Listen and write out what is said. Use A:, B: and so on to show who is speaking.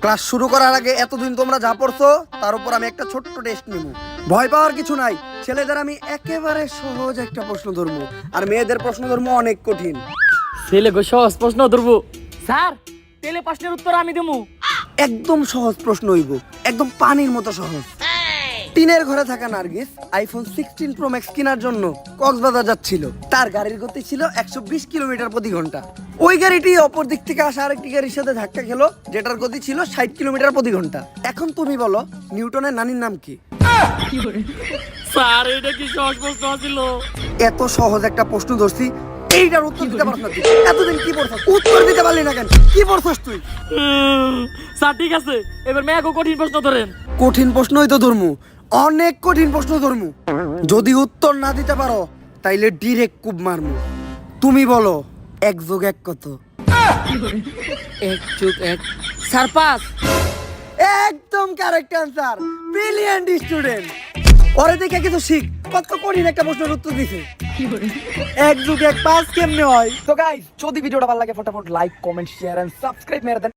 A: Class শুরু করার আগে এতদিন তোমরা যা পড়ছো তার উপর আমি একটা ছোট্ট টেস্ট নিব। ভয় পাওয়ার কিছু নাই। ছেলেদের আমি একেবারে সহজ একটা প্রশ্ন ধরবো, আর মেয়েদের প্রশ্ন ধরবো অনেক কঠিন।
B: ছেলে গো সহজ প্রশ্ন ধরবো স্যার, তেলে প্রশ্নের উত্তর আমি দেবো।
A: একদম সহজ প্রশ্ন হইব, একদম পানির মতো সহজ। টিনের ঘরে থাকা নার্গিস আইফোন 16 প্রো ম্যাক্স কেনার জন্য কক্সবাজার যাচ্ছিল। তার গাড়ির গতি ছিল 120 কিলোমিটার প্রতি ঘন্টা। ওই গাড়িটি অপর দিক থেকে আসা আরেকটি গাড়ির সাথে ধাক্কা খেলো, যেটার গতি ছিল 60 কিলোমিটার প্রতি ঘন্টা। এখন তুমি বলো নিউটনের নানির নাম কি?
B: স্যার এটা কি সহজ প্রশ্ন ছিল?
A: এত সহজ একটা প্রশ্ন ধরছি, এইটার উত্তর দিতে পারছ না তুই। এতদিন কি পড়ছস? উত্তর দিতে পারলি না কেন? কি পড়ছস তুই?
B: স্যার ঠিক আছে, এবার মেয়াকে কঠিন প্রশ্ন ধরেন।
A: কঠিন প্রশ্নই তো ধরমু, অনেক কঠিন প্রশ্ন ধরমু। যদি উত্তর না দিতে পারো তাইলে ডিরেক্ট কুব মারমু। তুমি বলো 1+1 কত?
B: 1+1 স্যার 5।
A: একদম কারেক্ট অ্যান্সার, ব্রিলিয়ান্ট স্টুডেন্ট। পরে দেখে কিছু শিখ, কত কঠিন একটা প্রশ্নের উত্তর দিছে। 1+1 5 কেমনে হয়? তো গাইস, যদি ভিডিওটা ভালো লাগে ফটাফট like, comment, share and subscribe মেরে দেন।